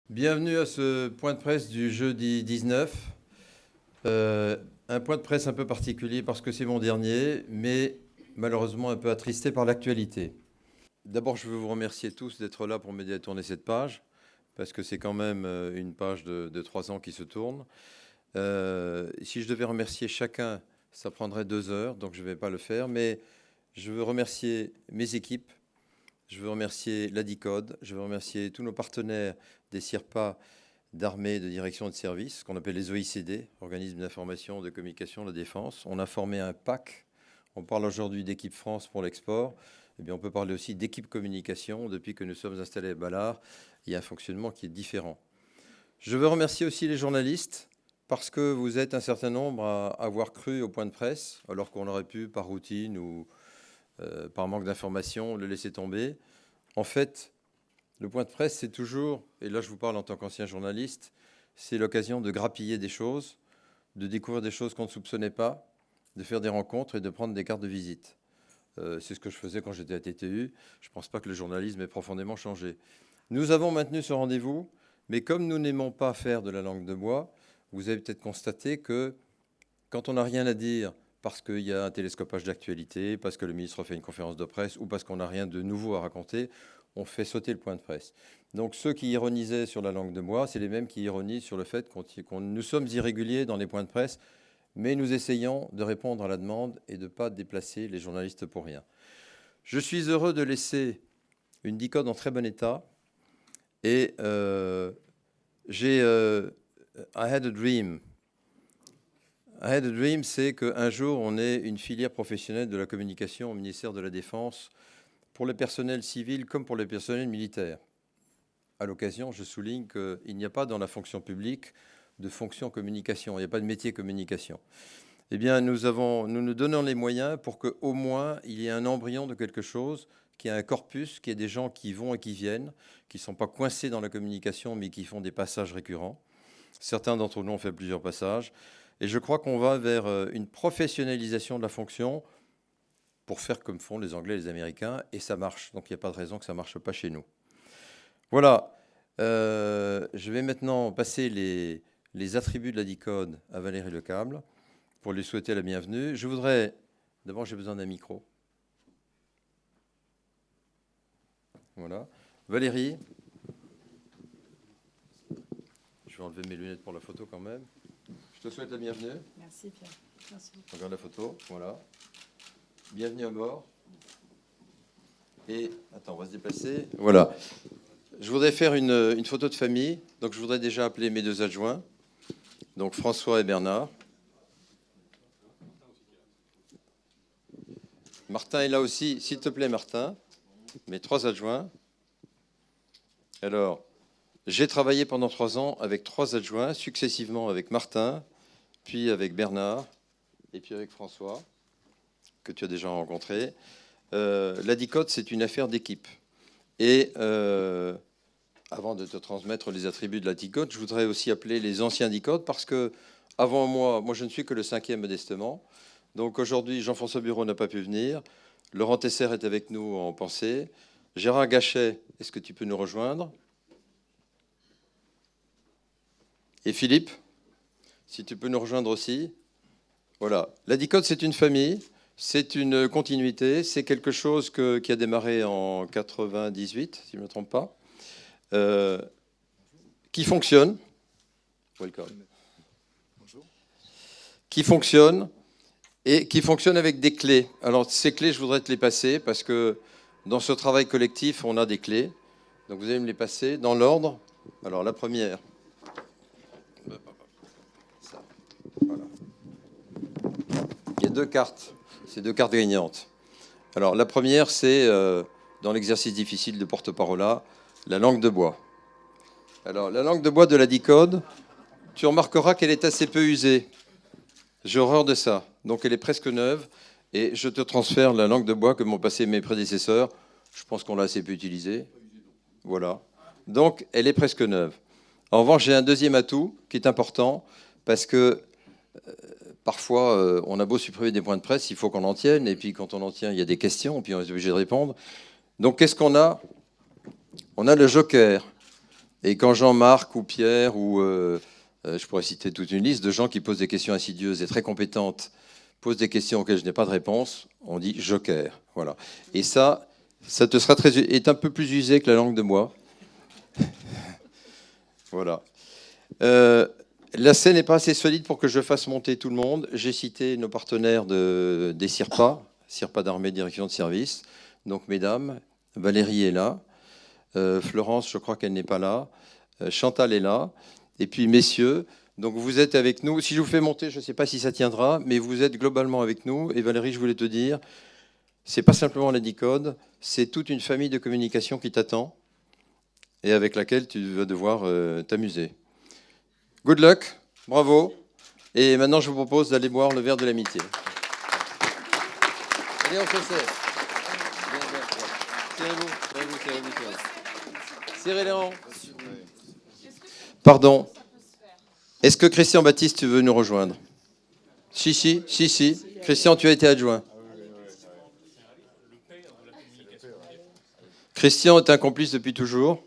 Bienvenue à ce point de presse du jeudi 19. Un point de presse un peu particulier parce que c'est mon dernier, mais malheureusement un peu attristé par l'actualité. D'abord, je veux vous remercier tous d'être là pour m'aider à tourner cette page, parce que c'est quand même une page de 3 ans qui se tourne. Si je devais remercier chacun, ça prendrait 2 heures, donc je ne vais pas le faire, mais je veux remercier mes équipes. Je veux remercier l'ADICODE, je veux remercier tous nos partenaires des CIRPA, d'armée, de direction et de service, ce qu'on appelle les OECD, Organismes d'information, de communication, de la défense. On a formé un PAC. On parle aujourd'hui d'équipe France pour l'export. Eh bien, on peut parler aussi d'équipe communication. Depuis que nous sommes installés à Ballard, il y a un fonctionnement qui est différent. Je veux remercier aussi les journalistes parce que vous êtes un certain nombre à avoir cru au point de presse, alors qu'on aurait pu, par routine ou par manque d'information, le laisser tomber. En fait, le point de presse, c'est toujours, et là je vous parle en tant qu'ancien journaliste, c'est l'occasion de grappiller des choses, de découvrir des choses qu'on ne soupçonnait pas, de faire des rencontres et de prendre des cartes de visite. C'est ce que je faisais quand j'étais à TTU. Je ne pense pas que le journalisme ait profondément changé. Nous avons maintenu ce rendez-vous, mais comme nous n'aimons pas faire de la langue de bois, vous avez peut-être constaté que quand on n'a rien à dire, parce qu'il y a un télescopage d'actualité, parce que le ministre fait une conférence de presse ou parce qu'on n'a rien de nouveau à raconter, on fait sauter le point de presse. Donc ceux qui ironisaient sur la langue de bois, c'est les mêmes qui ironisent sur le fait qu'on nous sommes irréguliers dans les points de presse, mais nous essayons de répondre à la demande et de ne pas déplacer les journalistes pour rien. Je suis heureux de laisser une DICODE en très bon état et I had a dream. I had a dream, c'est qu'un jour, on ait une filière professionnelle de la communication au ministère de la Défense pour le personnel civil comme pour les personnels militaires. À l'occasion, je souligne qu'il n'y a pas dans la fonction publique de fonction communication, il n'y a pas de métier communication. Eh bien, nous nous donnons les moyens pour qu'au moins il y ait un embryon de quelque chose, qu'il y ait un corpus, qu'il y ait des gens qui vont et qui viennent, qui ne sont pas coincés dans la communication, mais qui font des passages récurrents. Certains d'entre nous ont fait plusieurs passages. Et je crois qu'on va vers une professionnalisation de la fonction pour faire comme font les Anglais et les Américains, et ça marche. Donc il n'y a pas de raison que ça ne marche pas chez nous. Voilà. Je vais maintenant passer les attributs de la DICODE à Valérie Lecable pour lui souhaiter la bienvenue. Je voudrais... D'abord, j'ai besoin d'un micro. Voilà. Valérie. Je vais enlever mes lunettes pour la photo quand même. Je te souhaite la bienvenue. Merci Pierre. Merci beaucoup. Regarde la photo, voilà. Bienvenue à bord. Et, attends, on va se déplacer. Voilà. Je voudrais faire une photo de famille. Donc, je voudrais déjà appeler mes 2 adjoints. Donc, François et Bernard. Martin est là aussi. S'il te plaît, Martin. Mes 3 adjoints. Alors, j'ai travaillé pendant 3 ans avec 3 adjoints, successivement avec Martin, puis avec Bernard, et puis avec François, que tu as déjà rencontré. La DICODE, c'est une affaire d'équipe. Et avant de te transmettre les attributs de la DICODE, je voudrais aussi appeler les anciens DICODE, parce que avant moi je ne suis que le 5e modestement. Donc aujourd'hui, Jean-François Bureau n'a pas pu venir. Laurent Tesser est avec nous en pensée. Gérard Gachet, est-ce que tu peux nous rejoindre? Et Philippe, si tu peux nous rejoindre aussi. Voilà. La DICODE, c'est une famille, c'est une continuité, c'est quelque chose qui a démarré en 98, si je ne me trompe pas, qui fonctionne. Welcome. Bonjour. Qui fonctionne et qui fonctionne avec des clés. Alors, ces clés, je voudrais te les passer parce que dans ce travail collectif, on a des clés. Donc, vous allez me les passer dans l'ordre. Alors, la première. Ça. Voilà. Il y a 2 cartes. C'est 2 cartes gagnantes. Alors, la première, c'est, dans l'exercice difficile de porte-parole, la langue de bois. Alors, la langue de bois de la DICODE, tu remarqueras qu'elle est assez peu usée. J'ai horreur de ça. Donc, elle est presque neuve. Et je te transfère la langue de bois que m'ont passé mes prédécesseurs. Je pense qu'on l'a assez peu utilisée. Voilà. Donc, elle est presque neuve. En revanche, j'ai un deuxième atout qui est important parce que parfois, on a beau supprimer des points de presse, il faut qu'on en tienne. Et puis, quand on en tient, il y a des questions. Et puis, on est obligé de répondre. Donc, qu'est-ce qu'on a? On a le joker. Et quand Jean-Marc ou Pierre ou je pourrais citer toute une liste de gens qui posent des questions insidieuses et très compétentes, posent des questions auxquelles je n'ai pas de réponse, on dit joker. Voilà. Et ça te sera est un peu plus usé que la langue de bois. Voilà. La scène n'est pas assez solide pour que je fasse monter tout le monde. J'ai cité nos partenaires des CIRPA, CIRPA d'armée, direction de service. Donc, mesdames, Valérie est là. Florence, je crois qu'elle n'est pas là. Chantal est là. Et puis, messieurs, donc vous êtes avec nous. Si je vous fais monter, je ne sais pas si ça tiendra, mais vous êtes globalement avec nous. Et Valérie, je voulais te dire, c'est pas simplement la DICODE, c'est toute une famille de communication qui t'attend et avec laquelle tu vas devoir t'amuser. Good luck, bravo. Et maintenant, je vous propose d'aller boire le verre de l'amitié. Allez, on se serre. Serrez-vous, serrez-vous, serrez-vous, serrez-vous. Serrez les rangs. Pardon. Est-ce que Christian Baptiste, tu veux nous rejoindre? Si. Christian, tu as été adjoint. Christian est un complice depuis toujours,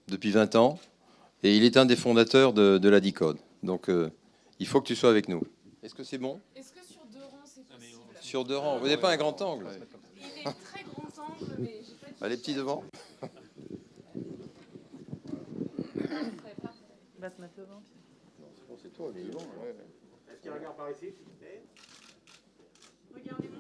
depuis 20 ans, et il est un des fondateurs de la DICODE. Donc, il faut que tu sois avec nous. Est-ce que c'est bon? Est-ce que sur 2 rangs, c'est possible? Sur 2 rangs. Vous n'avez pas un grand angle? Il est très grand angle, mais j'ai pas dit... Allez, petit devant. Va te mettre devant. C'est toi, mais devant. Est-ce qu'il regarde par ici? Regardez-moi.